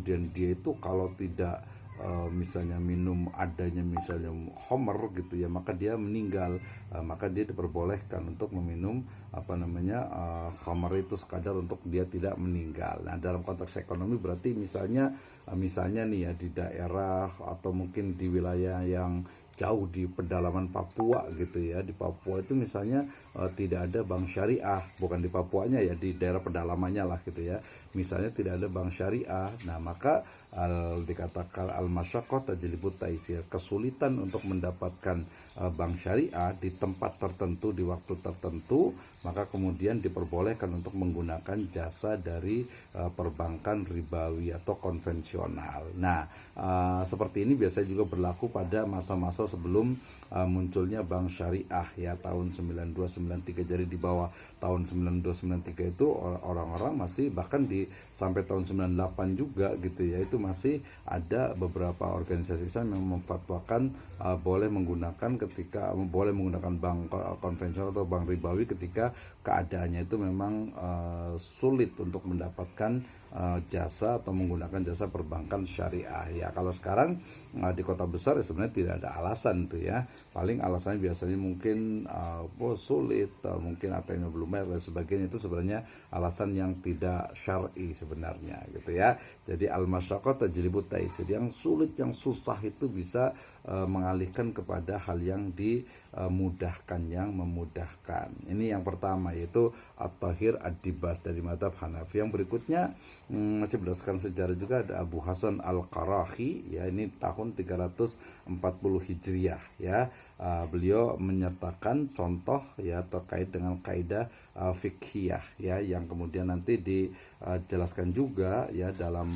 kemudian dia itu kalau tidak misalnya minum adanya misalnya homer gitu ya, maka dia meninggal. Maka dia diperbolehkan untuk meminum homer itu sekadar untuk dia tidak meninggal. Nah, dalam konteks ekonomi berarti misalnya nih ya, di daerah atau mungkin di wilayah yang jauh di pedalaman Papua gitu ya, di Papua itu misalnya tidak ada bank syariah, bukan di Papuanya ya, di daerah pedalamannya lah gitu ya, misalnya tidak ada bank syariah. Nah, maka dikatakan al-masyaqqah tajlibut taisir, kesulitan untuk mendapatkan bank syariah di tempat tertentu di waktu tertentu, maka kemudian diperbolehkan untuk menggunakan jasa dari perbankan ribawi atau konvensional. Nah, seperti ini biasanya juga berlaku pada masa-masa sebelum munculnya bank syariah ya, tahun 9293. Jadi di bawah tahun 9293 itu orang-orang masih, bahkan sampai tahun 98 juga gitu ya, itu masih ada beberapa organisasi Islam yang memfatwakan boleh menggunakan bank konvensional atau bank ribawi ketika keadaannya itu memang sulit untuk mendapatkan jasa atau menggunakan jasa perbankan syariah ya. Kalau sekarang di kota besar ya sebenarnya tidak ada alasan tuh ya, paling alasannya biasanya mungkin sulit, mungkin ATM belum bayar dan sebagainya. Itu sebenarnya alasan yang tidak syar'i sebenarnya gitu ya. Jadi al-masyaqqah tajlibut taisir, yang sulit yang susah itu bisa mengalihkan kepada hal yang dimudahkan, yang memudahkan. Ini yang pertama, yaitu at-tahir ad-dibas dari mazhab Hanafi. Yang berikutnya masih berdasarkan sejarah juga, ada Abu Hasan al-Qarahi ya, ini tahun 340 Hijriah ya. Beliau menyertakan contoh ya terkait dengan kaidah fiqhiyah ya, yang kemudian nanti dijelaskan juga ya dalam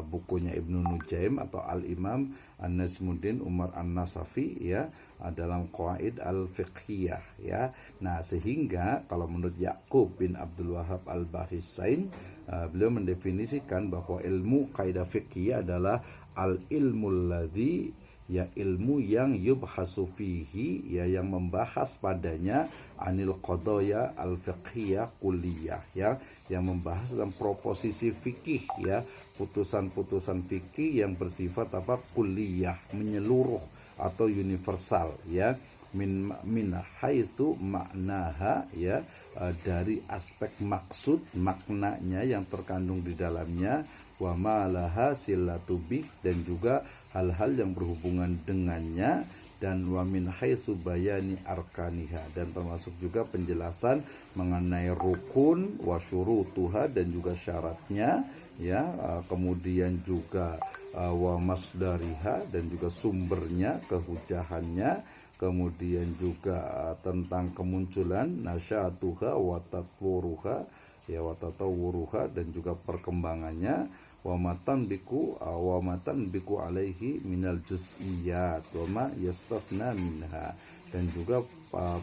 bukunya Ibnu Nujaim atau Al-Imam An-Najmuddin Umar An-Nasafi ya, dalam Qawaid al-Fiqhiyah ya. Nah, sehingga kalau menurut Ya'qub bin Abdul Wahab al-Bahisain, beliau mendefinisikan bahwa ilmu kaidah fiqhiyah adalah al-ilmul ladzi ya, ilmu yang yubhasu fihi ya, yang membahas padanya anil qadaya al fiqhiyah kulliyah ya, yang membahas tentang proposisi fikih ya, putusan-putusan fikih yang bersifat kulliyah, menyeluruh atau universal ya, min haitsu maknaha ya, dari aspek maksud maknanya yang terkandung di dalamnya, wa ma laha silatu bih, dan juga hal-hal yang berhubungan dengannya, dan wa min haitsu bayani arkaniha, dan termasuk juga penjelasan mengenai rukun wa syurutuha, dan juga syaratnya ya, kemudian juga wa masdariha, dan juga sumbernya, kehujahannya, kemudian juga tentang kemunculan nasyatuha wa tatwuruha ya, wa tatawuruha, dan juga perkembangannya, wa matan biku alaihi minal juz'iyat wa ma yastasna minha, dan juga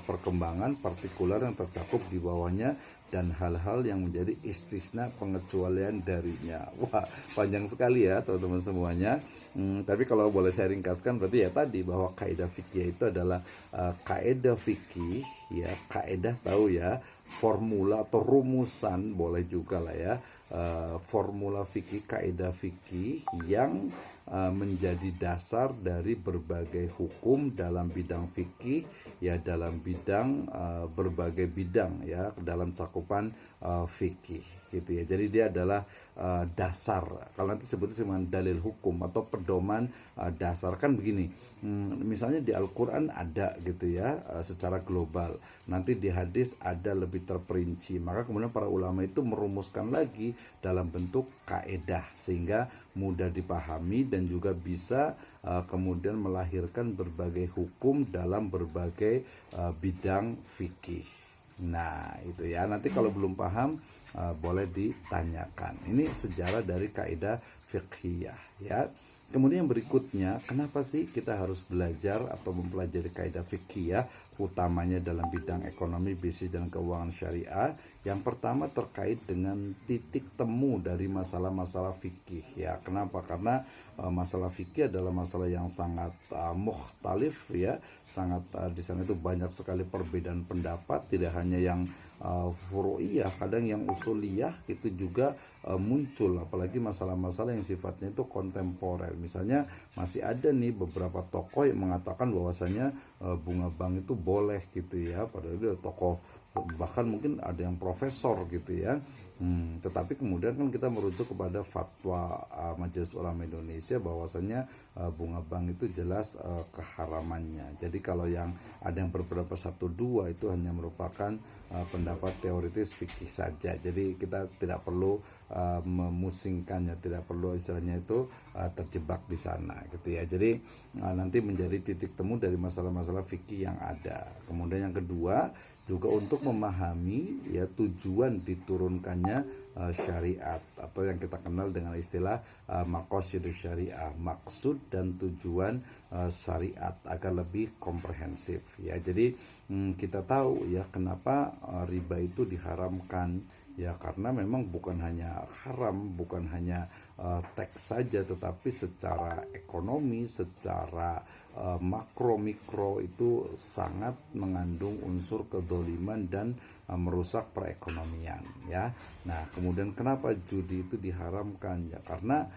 perkembangan partikular yang tercakup di bawahnya, dan hal-hal yang menjadi istisna, pengecualian darinya. Wah, panjang sekali ya teman-teman semuanya. Tapi kalau boleh saya ringkaskan, berarti ya tadi bahwa kaidah fikih itu adalah kaidah fikih ya, kaidah tahu ya, formula atau rumusan boleh juga lah ya, formula fikih, kaidah fikih yang menjadi dasar dari berbagai hukum dalam bidang fikih ya, dalam bidang berbagai bidang ya, dalam cakupan fikih gitu ya. Jadi dia adalah dasar, kalau nanti sebutnya dengan dalil hukum atau pedoman dasar. Kan begini, misalnya di Al-Quran ada gitu ya, secara global, nanti di hadis ada lebih terperinci, maka kemudian para ulama itu merumuskan lagi dalam bentuk kaedah sehingga mudah dipahami dan juga bisa kemudian melahirkan berbagai hukum dalam berbagai bidang fikih. Nah itu ya, nanti kalau belum paham boleh ditanyakan. Ini sejarah dari kaidah fiqhiyah ya. Kemudian yang berikutnya, kenapa sih kita harus belajar atau mempelajari kaidah fiqhiyah, utamanya dalam bidang ekonomi, bisnis, dan keuangan syariah? Yang pertama terkait dengan titik temu dari masalah-masalah fikih ya. Kenapa? Karena masalah fikih adalah masalah yang sangat mukhtalif ya, sangat di sana itu banyak sekali perbedaan pendapat, tidak hanya yang furu'iyah, kadang yang usuliyah itu juga muncul, apalagi masalah-masalah yang sifatnya itu kontemporer. Misalnya masih ada nih beberapa tokoh yang mengatakan bahwasanya bunga bank itu boleh gitu ya, padahal itu tokoh bahkan mungkin ada yang profesor gitu ya. Tetapi kemudian kan kita merujuk kepada fatwa Majelis Ulama Indonesia bahwasanya bunga bank itu jelas keharamannya. Jadi kalau yang ada yang berpendapat 1-2 itu hanya merupakan pendapat teoritis fikih saja. Jadi kita tidak perlu memusingkannya, tidak perlu istilahnya itu terjebak di sana gitu ya. Jadi nanti menjadi titik temu dari masalah-masalah fikih yang ada. Kemudian yang kedua juga untuk memahami ya tujuan diturunkannya syariat atau yang kita kenal dengan istilah maqasidus syariah, maksud dan tujuan syariat agar lebih komprehensif ya. Jadi kita tahu ya kenapa riba itu diharamkan ya, karena memang bukan hanya haram, bukan hanya teks saja, tetapi secara ekonomi, secara makro mikro itu sangat mengandung unsur kedoliman dan merusak perekonomian ya. Nah kemudian kenapa judi itu diharamkan ya, karena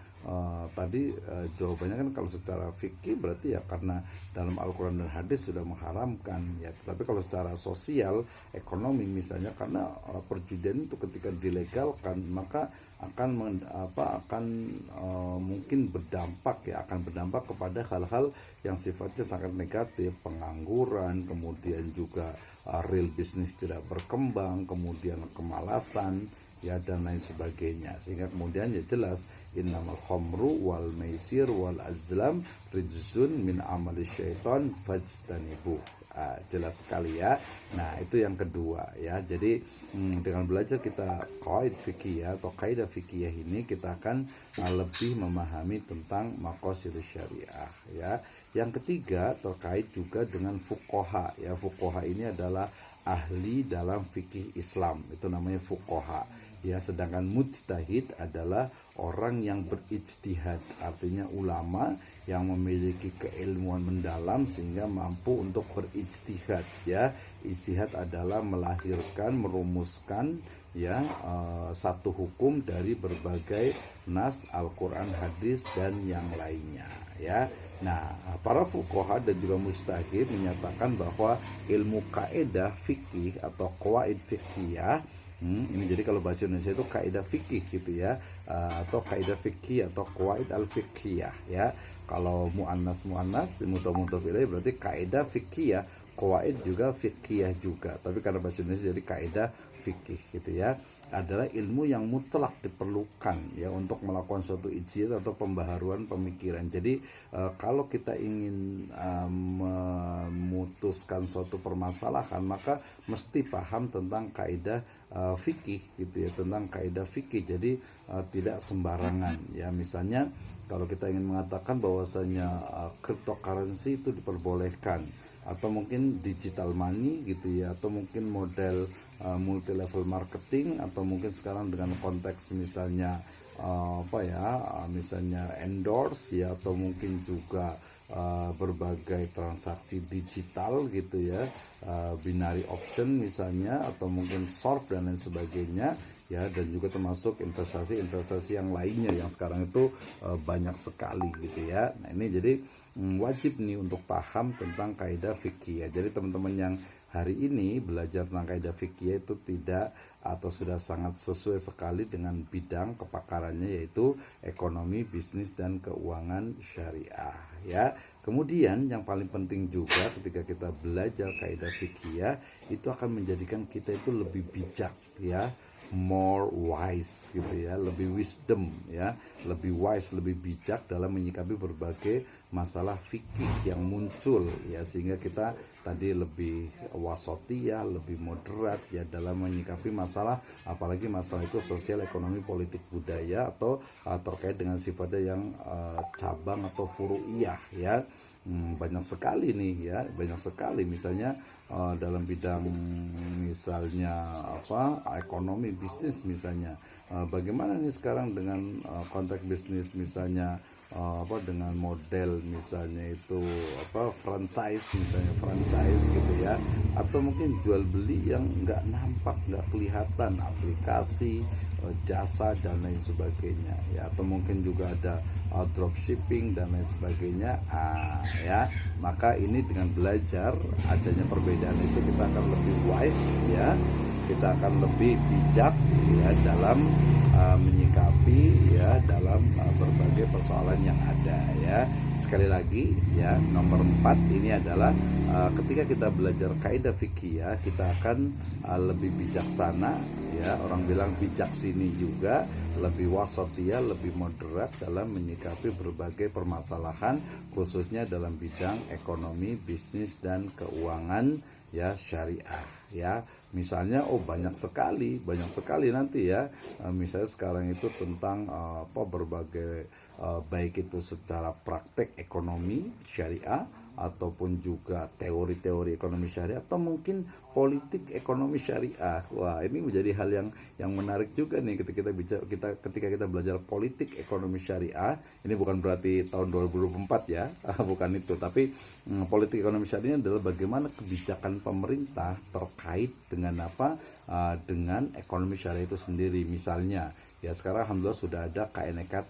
tadi jawabannya kan kalau secara fikih berarti ya karena dalam Al-Quran dan hadis sudah mengharamkan ya. Tapi kalau secara sosial ekonomi misalnya karena perjudian itu ketika dilegalkan maka akan mungkin berdampak ya, akan berdampak kepada hal-hal yang sifatnya sangat negatif, pengangguran, kemudian juga real bisnis tidak berkembang, kemudian kemalasan ya dan lain sebagainya. Sehingga kemudian ya jelas innamal khamru wal maisir wal azlam rijzun min amali syaitan fajtanibuh. Jelas sekali ya. Nah itu yang kedua ya. Jadi dengan belajar kita qaid fikih ya, atau kaidah fikih ini kita akan lebih memahami tentang maqasidus syariah ya. Yang ketiga terkait juga dengan fuqaha ya. Fuqaha ini adalah ahli dalam fikih Islam, itu namanya fuqaha ya. Sedangkan mujtahid adalah orang yang berijtihad, artinya ulama yang memiliki keilmuan mendalam sehingga mampu untuk berijtihad ya. Ijtihad adalah melahirkan, merumuskan ya satu hukum dari berbagai nas Al-Quran, hadis dan yang lainnya ya. Nah, para fuqaha dan juga mujtahid menyatakan bahwa ilmu kaidah fikih atau qawaid fiqhiyah ini jadi kalau bahasa Indonesia itu kaidah fikih gitu ya, atau kaidah fikih atau qawaid al-fiqhiyah ya. Kalau muannas mudhaf ilaih berarti kaidah fikih ya, qawaid juga fikih juga. Tapi karena bahasa Indonesia jadi kaidah fikih gitu ya, adalah ilmu yang mutlak diperlukan ya untuk melakukan suatu ijtihad atau pembaharuan pemikiran. Jadi kalau kita ingin memutuskan suatu permasalahan maka mesti paham tentang kaidah fikih gitu ya, tentang kaidah fikih. Jadi tidak sembarangan ya. Misalnya kalau kita ingin mengatakan bahwasanya cryptocurrency itu diperbolehkan, atau mungkin digital money gitu ya, atau mungkin model multi level marketing, atau mungkin sekarang dengan konteks misalnya misalnya endorse ya, atau mungkin juga berbagai transaksi digital gitu ya, binary option misalnya, atau mungkin short dan lain sebagainya ya, dan juga termasuk investasi yang lainnya yang sekarang itu banyak sekali gitu ya. Nah ini jadi wajib nih untuk paham tentang kaidah fikih ya. Jadi teman-teman yang hari ini belajar tentang kaidah fikih itu tidak atau sudah sangat sesuai sekali dengan bidang kepakarannya, yaitu ekonomi, bisnis dan keuangan syariah ya. Kemudian yang paling penting juga ketika kita belajar kaidah fikih itu akan menjadikan kita itu lebih bijak ya, more wise gitu ya, lebih wisdom ya, lebih wise, lebih bijak dalam menyikapi berbagai masalah fikih yang muncul ya, sehingga kita tadi lebih wasatiyah, lebih moderat ya dalam menyikapi masalah, apalagi masalah itu sosial, ekonomi, politik, budaya, atau terkait dengan sifatnya yang cabang atau furu'iyah ya. Banyak sekali nih ya, banyak sekali misalnya dalam bidang misalnya ekonomi, bisnis misalnya, bagaimana nih sekarang dengan konteks bisnis misalnya dengan model misalnya itu franchise gitu ya, atau mungkin jual beli yang nggak nampak, nggak kelihatan, aplikasi, jasa dan lain sebagainya ya, atau mungkin juga ada dropshipping dan lain sebagainya. Ya, maka ini dengan belajar adanya perbedaan itu kita akan lebih wise ya, kita akan lebih bijak ya dalam menyikapi ya dalam berbagai persoalan yang ada ya. Sekali lagi ya, nomor 4 ini adalah ketika kita belajar kaidah fikih ya, kita akan lebih bijaksana ya, orang bilang bijak sini juga, lebih wasatiyah, lebih moderat dalam menyikapi berbagai permasalahan khususnya dalam bidang ekonomi, bisnis dan keuangan ya syariah ya. Misalnya banyak sekali nanti ya, misalnya sekarang itu tentang berbagai baik itu secara praktek ekonomi syariah ataupun juga teori-teori ekonomi syariah atau mungkin politik ekonomi syariah. Wah, ini menjadi hal yang menarik juga nih ketika kita belajar politik ekonomi syariah. Ini bukan berarti tahun 2024 ya, bukan itu, tapi politik ekonomi syariah adalah bagaimana kebijakan pemerintah terkait dengan dengan ekonomi syariah itu sendiri. Misalnya ya, sekarang alhamdulillah sudah ada KNK